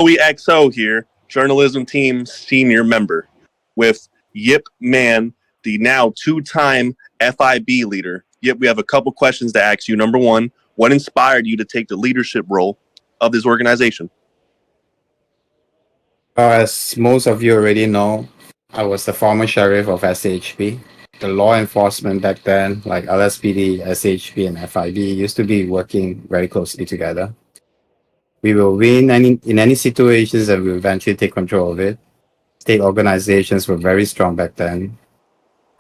Xoxo here, journalism team senior member, with Yip Man, the now two-time FIB leader. Yip, we have a couple questions to ask you. Number one, what inspired you to take the leadership role of this organization? As most of you already know, I was the former sheriff of SHP. The law enforcement back then, like LSPD, SHP, and FIB, used to be working very closely together. We will win in any situations and we will eventually take control of it. State organizations were very strong back then.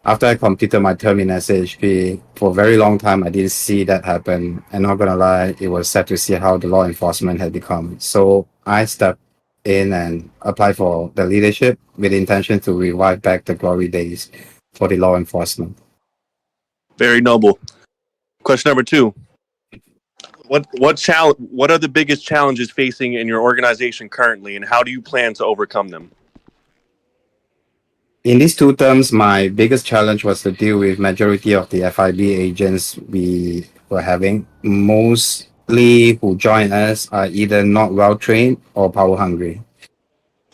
After I completed my term in SHP, for a very long time, I didn't see that happen. And not gonna lie, it was sad to see how the law enforcement had become. So I stepped in and applied for the leadership with the intention to revive back the glory days for the law enforcement. Very noble. Question number two. What are the biggest challenges facing in your organization currently, and how do you plan to overcome them? In these two terms, my biggest challenge was to deal with majority of the FIB agents we were having. Mostly who join us are either not well trained or power hungry.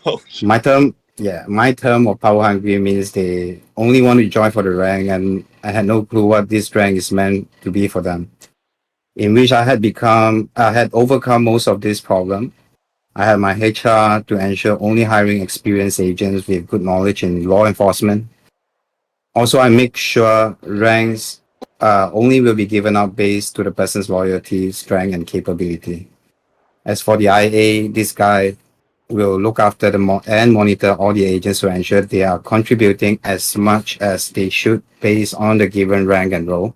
Oh, My term of power hungry means they only want to join for the rank, and I had no clue what this rank is meant to be for them. In which I had overcome most of this problem. I had my HR to ensure only hiring experienced agents with good knowledge in law enforcement. Also, I make sure ranks only will be given out based to the person's loyalty, strength, and capability. As for the IA, this guy will look after and monitor all the agents to ensure they are contributing as much as they should based on the given rank and role.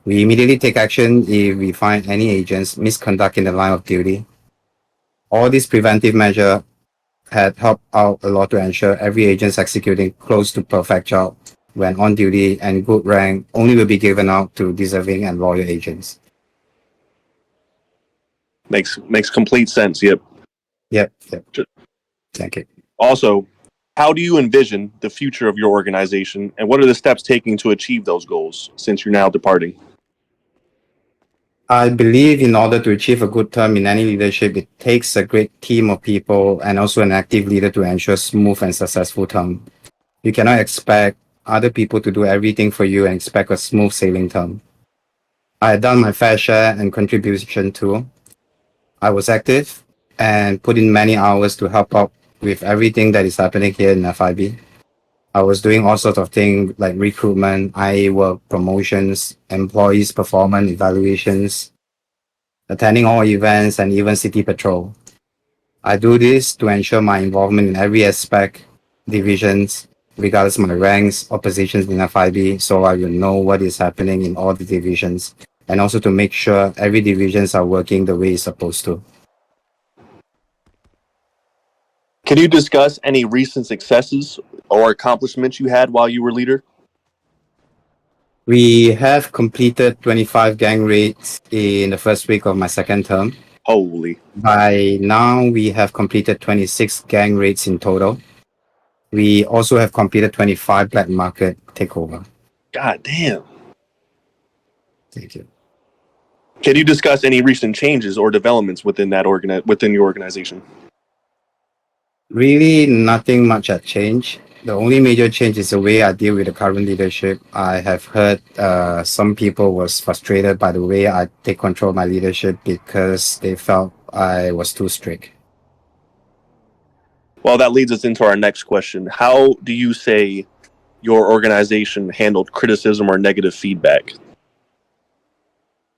We immediately take action if we find any agents misconduct in the line of duty. All these preventive measures had helped out a lot to ensure every agent is executing close to perfect job when on duty, and good rank only will be given out to deserving and loyal agents. makes complete sense. Yep. Yep. Thank you. Also, how do you envision the future of your organization, and what are the steps taken to achieve those goals since you're now departing? I believe in order to achieve a good term in any leadership, it takes a great team of people and also an active leader to ensure smooth and successful term. You cannot expect other people to do everything for you and expect a smooth sailing term. I had done my fair share and contribution too. I was active and put in many hours to help out with everything that is happening here in FIB. I was doing all sorts of things like recruitment, IA work, promotions, employees' performance evaluations, attending all events, and even city patrol. I do this to ensure my involvement in every aspect, divisions, regardless of my ranks or positions in FIB, so I will know what is happening in all the divisions, and also to make sure every divisions are working the way it's supposed to. Can you discuss any recent successes or accomplishments you had while you were leader? We have completed 25 gang raids in the first week of my second term. Holy. By now, we have completed 26 gang raids in total. We also have completed 25 black market takeover. God damn. Thank you. Can you discuss any recent changes or developments within within your organization? Really, nothing much has changed. The only major change is the way I deal with the current leadership. I have heard some people was frustrated by the way I take control of my leadership because they felt I was too strict. Well, that leads us into our next question. How do you say your organization handled criticism or negative feedback?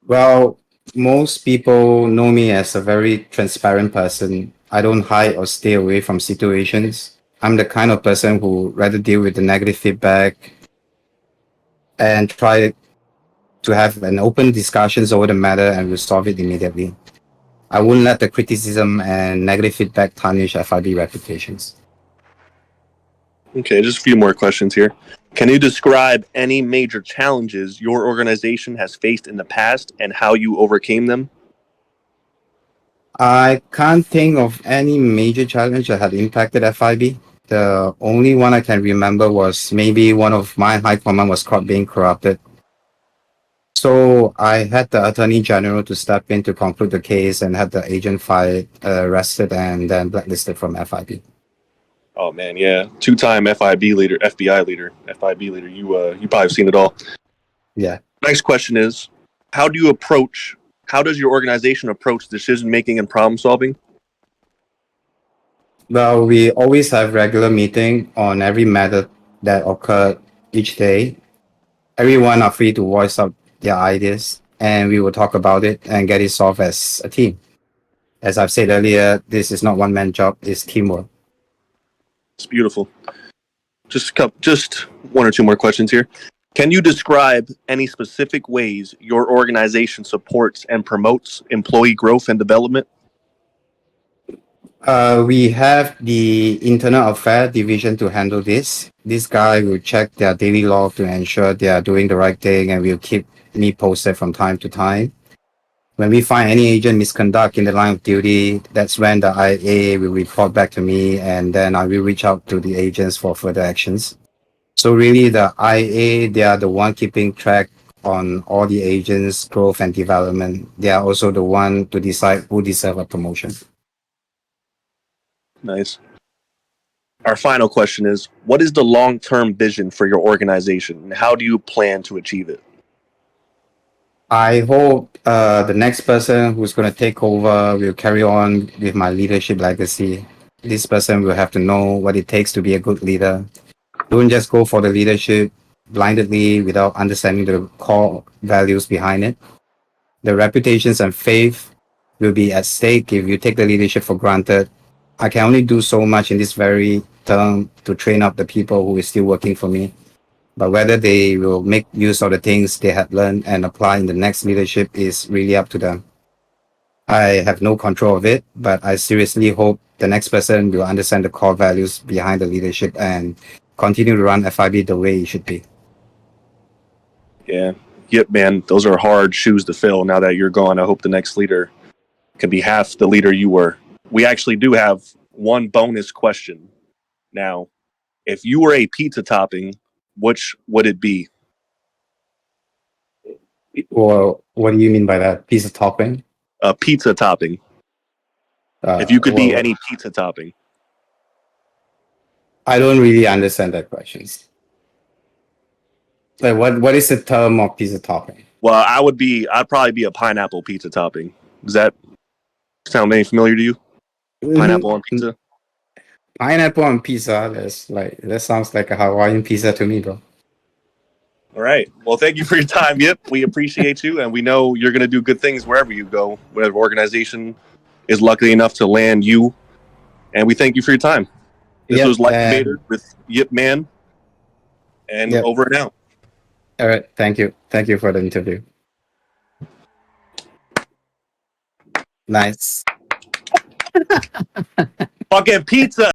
Well, most people know me as a very transparent person. I don't hide or stay away from situations. I'm the kind of person who rather deal with the negative feedback and try to have an open discussions over the matter and resolve it immediately. I wouldn't let the criticism and negative feedback tarnish FIB reputations. Okay, just a few more questions here. Can you describe any major challenges your organization has faced in the past and how you overcame them? I can't think of any major challenge that had impacted FIB. The only one I can remember was maybe one of my high command was caught being corrupted. So I had the Attorney General to step in to conclude the case and had the agent fired, arrested, and then blacklisted from FIB. Oh man, yeah, two-time FIB leader, FBI leader, FIB leader. You probably have seen it all. Yeah. Next question is, how does your organization approach decision making and problem solving? Well, we always have regular meeting on every matter that occurred each day. Everyone are free to voice out their ideas, and we will talk about it and get it solved as a team. As I've said earlier, this is not one man job; it's teamwork. It's beautiful. Just one or two more questions here. Can you describe any specific ways your organization supports and promotes employee growth and development? We have the internal affair division to handle this. This guy will check their daily log to ensure they are doing the right thing and will keep me posted from time to time. When we find any agent misconduct in the line of duty, that's when the IA will report back to me and then I will reach out to the agents for further actions. So really the IA, they are the one keeping track on all the agents' growth and development. They are also the one to decide who deserve a promotion. Nice. Our final question is, what is the long-term vision for your organization and how do you plan to achieve it? I hope the next person who's going to take over will carry on with my leadership legacy. This person will have to know what it takes to be a good leader. Don't just go for the leadership blindly without understanding the core values behind it. The reputations and faith will be at stake if you take the leadership for granted. I can only do so much in this very term to train up the people who is still working for me. But whether they will make use of the things they have learned and apply in the next leadership is really up to them. I have no control of it, but I seriously hope the next person will understand the core values behind the leadership and continue to run FIB the way it should be. Yeah. Yep, man. Those are hard shoes to fill. Now that you're gone, I hope the next leader can be half the leader you were. We actually do have one bonus question. Now, if you were a pizza topping, which would it be? Well, what do you mean by that? Piece of topping? A pizza topping. If you could be Well, any pizza topping. I don't really understand that question. Like, what is the term of piece of topping? Well, I'd probably be a pineapple pizza topping. Does that sound any familiar to you? Pineapple on pizza? Pineapple on pizza. That sounds like a Hawaiian pizza to me, bro. All right. Well, thank you for your time, Yip. We appreciate you, and we know you're going to do good things wherever you go, whatever organization is lucky enough to land you. And we thank you for your time. This was Life Invader with Yip Man, and over and out. All right. Thank you. Thank you for the interview. Nice. Fucking pizza.